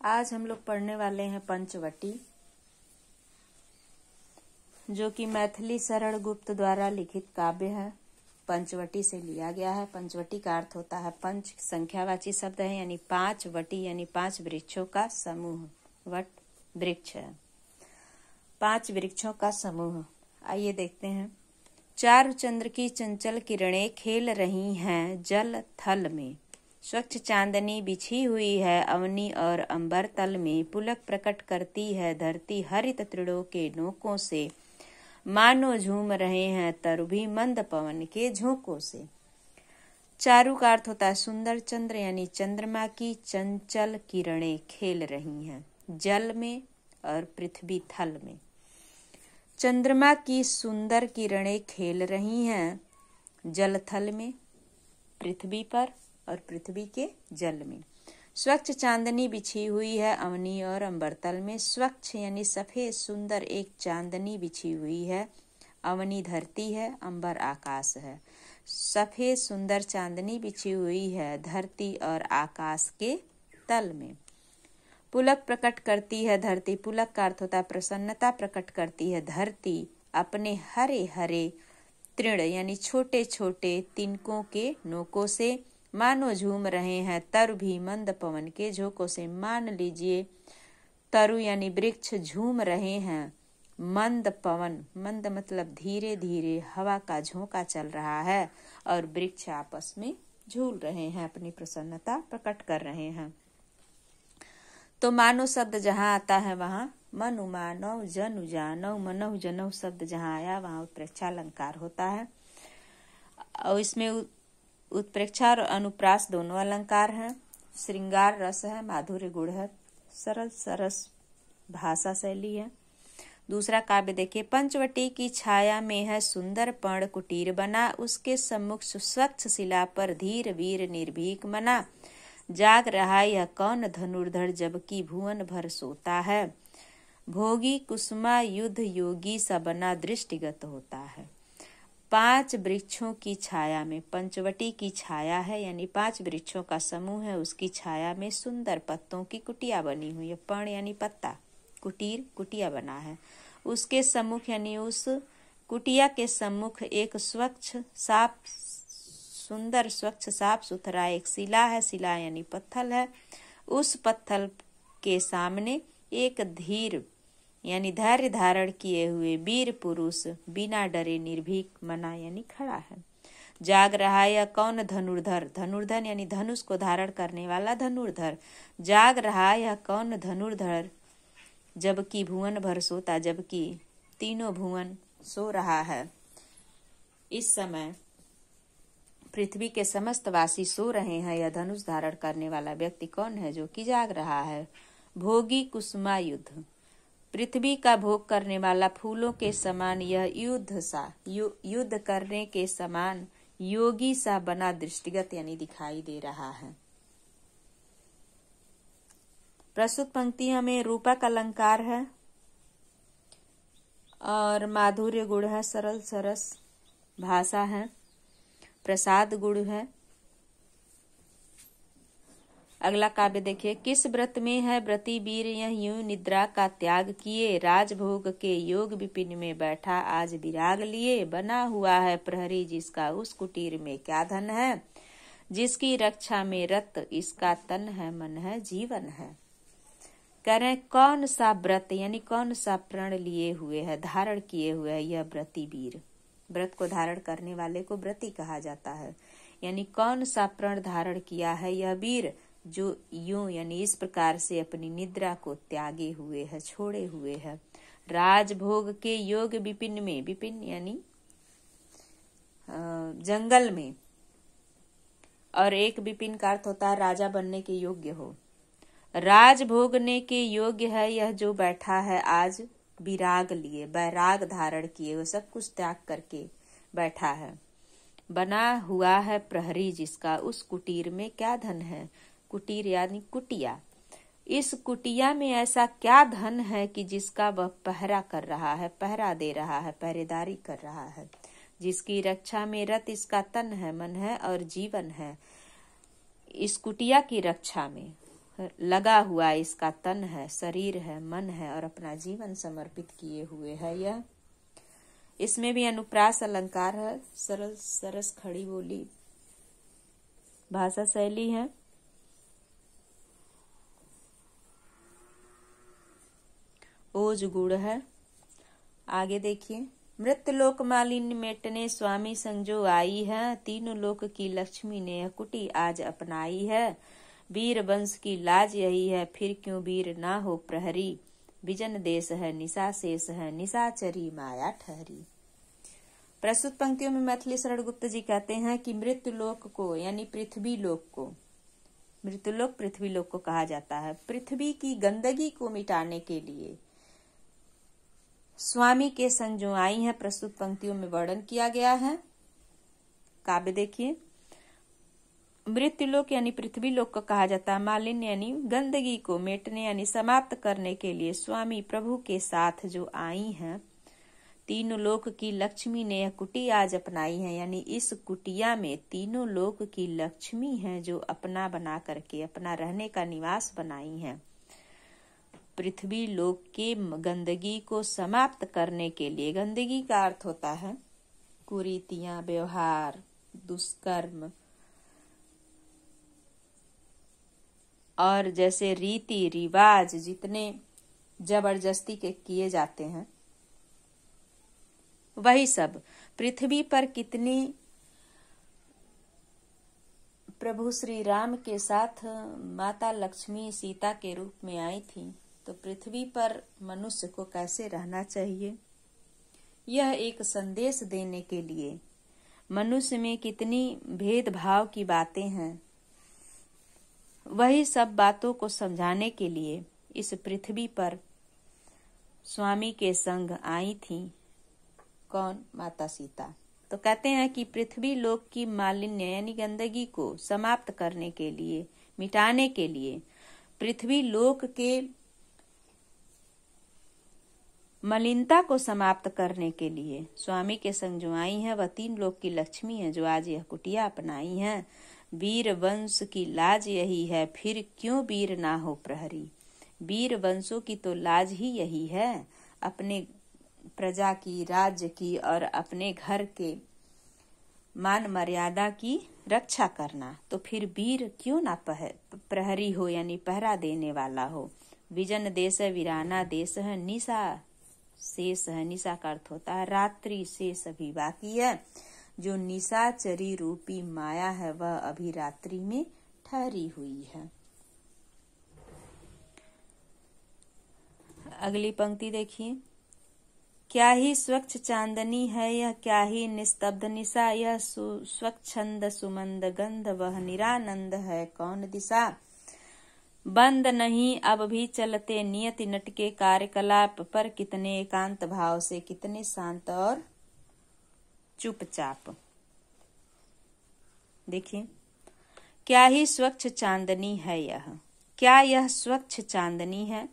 आज हम लोग पढ़ने वाले हैं पंचवटी, जो कि मैथिली शरण गुप्त द्वारा लिखित काव्य है। पंचवटी से लिया गया है। पंचवटी का अर्थ होता है पंच संख्यावाची शब्द है, यानी पांच वटी यानी पांच वृक्षों का समूह। वट वृक्ष है, पांच वृक्षों का समूह। आइए देखते हैं। चारु चंद्र की चंचल किरणें खेल रही हैं जल थल में, स्वच्छ चांदनी बिछी हुई है अवनी और अंबर तल में, पुलक प्रकट करती है धरती हरित तृणों के नोकों से, मानो झूम रहे हैं तरु मंद पवन के झोंकों से। चारु का अर्थ होता है सुंदर, चंद्र यानी चंद्रमा की चंचल किरणें खेल रही हैं जल में और पृथ्वी थल में। चंद्रमा की सुंदर किरणें खेल रही हैं जल थल में, पृथ्वी पर और पृथ्वी के जल में। स्वच्छ चांदनी बिछी हुई है अवनी और अंबरतल में। स्वच्छ यानी सफेद सुंदर एक चांदनी बिछी हुई है। अवनी धरती है, अंबर आकाश है। सफेद सुंदर चांदनी बिछी हुई है धरती और आकाश के तल में। पुलक प्रकट करती है धरती, पुलक का अर्थ होता है प्रसन्नता प्रकट करती है धरती अपने हरे हरे तृण यानी छोटे छोटे तिनकों के नोकों से, मानो झूम रहे हैं तरु भी मंद पवन के झोंकों से। मान लीजिए तरु यानी वृक्ष झूम रहे हैं मंद पवन, मंद मतलब धीरे धीरे हवा का झोंका चल रहा है और वृक्ष आपस में झूल रहे हैं, अपनी प्रसन्नता प्रकट कर रहे हैं। तो मानो शब्द जहाँ आता है वहाँ मनु मानव जनु जानव मनहु जनहु शब्द जहाँ आया वहाँ उत्प्रेक्षा अलंकार होता है, और इसमें उत्प्रेक्षा और अनुप्रास दोनों अलंकार हैं। श्रृंगार रस है, माधुर्य गुण है, सरल सरस भाषा शैली है। दूसरा काव्य देखिए। पंचवटी की छाया में है सुंदर पर्ण कुटीर बना, उसके सम्मुख स्वच्छ शिला पर धीर वीर निर्भीक मना, जाग रहा यह कौन धनुर्धर जबकि भुवन भर सोता है, भोगी कुसुमा युद्ध योगी सा बना दृष्टिगत होता है। पांच वृक्षों की छाया में, पंचवटी की छाया है यानी पांच वृक्षों का समूह है, उसकी छाया में सुंदर पत्तों की कुटिया बनी हुई है। पर्ण यानी पत्ता, कुटीर कुटिया बना है। उसके सम्मुख यानी उस कुटिया के सम्मुख एक स्वच्छ साफ सुंदर स्वच्छ साफ सुथरा एक शिला है, शिला यानी पत्थल है। उस पत्थल के सामने एक धीर यानी धैर्य धारण किए हुए वीर पुरुष बिना डरे निर्भीक मना यानी खड़ा है। जाग रहा है यह कौन धनुर्धर, धनुर्धर यानी धनुष को धारण करने वाला धनुर्धर। जाग रहा है यह कौन धनुर्धर जबकि भुवन भर सोता, जबकि तीनों भुवन सो रहा है। इस समय पृथ्वी के समस्त वासी सो रहे हैं। यह धनुष धारण करने वाला व्यक्ति कौन है जो कि जाग रहा है? भोगी कुसुमा युद्ध, पृथ्वी का भोग करने वाला फूलों के समान यह युद्ध करने के समान योगी सा बना दृष्टिगत यानी दिखाई दे रहा है। प्रस्तुत पंक्ति हमें रूपक अलंकार है और माधुर्य गुण है, सरल सरस भाषा है, प्रसाद गुण है। अगला काव्य देखिए। किस व्रत में है व्रती वीर यह यूं निद्रा का त्याग किए, राजभोग के योग विपिन में बैठा आज विराग लिए, बना हुआ है प्रहरी जिसका उस कुटीर में क्या धन है, जिसकी रक्षा में रत इसका तन है मन है जीवन है। कह रहे कौन सा व्रत यानी कौन सा प्रण लिए हुए है, धारण किए हुए है यह व्रती वीर। व्रत को धारण करने वाले को व्रती कहा जाता है, यानी कौन सा प्रण धारण किया है यह वीर जो यूं यानी इस प्रकार से अपनी निद्रा को त्यागे हुए है, छोड़े हुए है। राजभोग के योग विपिन में, विपिन यानी जंगल में, और एक विपिन का अर्थ होता है राजा बनने के योग्य हो। राज भोगने के योग्य है यह जो बैठा है आज विराग लिए, बैराग धारण किए हुए, सब कुछ त्याग करके बैठा है। बना हुआ है प्रहरी जिसका उस कुटीर में क्या धन है, कुटीर यानी कुटिया। इस कुटिया में ऐसा क्या धन है कि जिसका वह पहरा कर रहा है, पहरा दे रहा है, पहरेदारी कर रहा है। जिसकी रक्षा में रत इसका तन है मन है और जीवन है। इस कुटिया की रक्षा में लगा हुआ इसका तन है, शरीर है, मन है और अपना जीवन समर्पित किए हुए है यह। इसमें भी अनुप्रास अलंकार है, सरल सरस खड़ी बोली भाषा शैली है। ओज गुण है। आगे देखिए, मृत्यु लोक मालिन्य मेटने स्वामी संजो आई है, तीनों लोक की लक्ष्मी ने कुटी आज अपनाई है, वीर वंश की लाज यही है, फिर क्यों वीर ना हो प्रहरी, विजन देश है निशा शेष है, निशाचरी माया ठहरी। प्रस्तुत पंक्तियों में मैथिली शरण गुप्त जी कहते हैं कि मृत्यु लोक को यानी पृथ्वी लोक को, मृत्युलोक पृथ्वी लोक को कहा जाता है, पृथ्वी की गंदगी को मिटाने के लिए स्वामी के संग जो आई है, प्रस्तुत पंक्तियों में वर्णन किया गया है। काव्य देखिए, मृत्युलोक यानी पृथ्वी लोक को कहा जाता है, मालिन्य यानी गंदगी को मेटने यानी समाप्त करने के लिए स्वामी प्रभु के साथ जो आई हैं, तीनों लोक की लक्ष्मी ने यह कुटी आज अपनाई है, यानी इस कुटिया में तीनों लोक की लक्ष्मी है जो अपना बना करके अपना रहने का निवास बनाई है। पृथ्वी लोक के गंदगी को समाप्त करने के लिए, गंदगी का अर्थ होता है कुरीतियां, व्यवहार, दुष्कर्म और जैसे रीति रिवाज जितने जबरदस्ती के किए जाते हैं, वही सब पृथ्वी पर कितनी प्रभु श्री राम के साथ माता लक्ष्मी सीता के रूप में आई थी, तो पृथ्वी पर मनुष्य को कैसे रहना चाहिए, यह एक संदेश देने के लिए, मनुष्य में कितनी भेदभाव की बातें हैं, वही सब बातों को समझाने के लिए इस पृथ्वी पर स्वामी के संग आई थी। कौन? माता सीता। तो कहते हैं कि पृथ्वी लोक की मालिन्य यानी गंदगी को समाप्त करने के लिए, मिटाने के लिए, पृथ्वी लोक के मलिनता को समाप्त करने के लिए स्वामी के संग जो आई है वह तीन लोक की लक्ष्मी है जो आज यह कुटिया अपनाई है। वीर वंश की लाज यही है, फिर क्यों वीर ना हो प्रहरी। वीर वंशों की तो लाज ही यही है, अपने प्रजा की, राज्य की और अपने घर के मान मर्यादा की रक्षा करना। तो फिर वीर क्यों ना प्रहरी हो यानी पहरा देने वाला हो। विजन देश है, वीराना देश है, निशा शेष है। निशा का अर्थ होता है रात्रि, शेष अभी बाकी है। जो निशाचरी रूपी माया है वह अभी रात्रि में ठहरी हुई है। अगली पंक्ति देखिए, क्या ही स्वच्छ चांदनी है यह, क्या ही निस्तब्ध निशा, यह स्वच्छंद सुमंद गंध, वह निरानंद है कौन दिशा। बंद नहीं अब भी चलते नियति नटके कार्यकलाप, पर कितने एकांत भाव से, कितने शांत और चुपचाप। देखिए, क्या ही स्वच्छ चांदनी है यह, क्या यह स्वच्छ चांदनी है।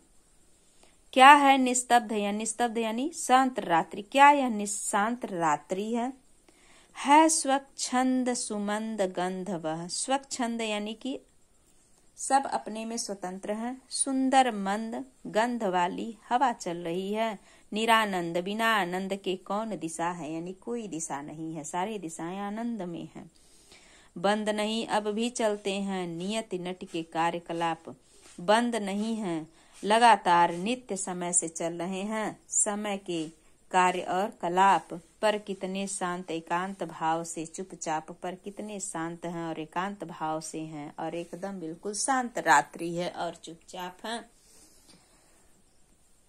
क्या है निस्तब्ध या निस्तब्ध यानी शांत रात्रि, क्या यह निशांत रात्रि है स्वच्छंद सुमंद गंध, वह स्वच्छंद यानी कि सब अपने में स्वतंत्र है, सुंदर मंद गंध वाली हवा चल रही है। निरानंद, बिना आनंद के कौन दिशा है, यानी कोई दिशा नहीं है, सारी दिशाएं आनंद में हैं। बंद नहीं अब भी चलते हैं नियति नट के कार्यकलाप, बंद नहीं है लगातार नित्य समय से चल रहे हैं समय के कार्य और कलाप, पर कितने शांत एकांत भाव से, चुपचाप पर कितने शांत हैं और एकांत भाव से हैं, और एकदम बिल्कुल शांत रात्रि है और चुपचाप हैं।